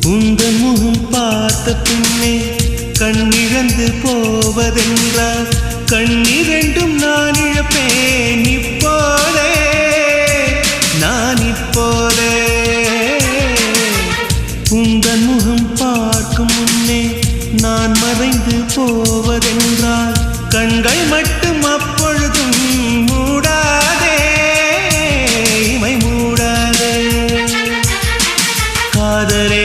உந்தன் முகம் பார்த்த பின்னே கண்ணிழந்து போவதென்றால் கண்ணிரண்டும் நான் இழப்பேன் இப்போதே நான் இப்போதே உந்தன் முகம் பார்க்கும் முன்னே நான் மறைந்து போவதென்றால் கண்கள் மட்டும் அப்பொழுதும் மூடாதே இமை மூடாதே காதலே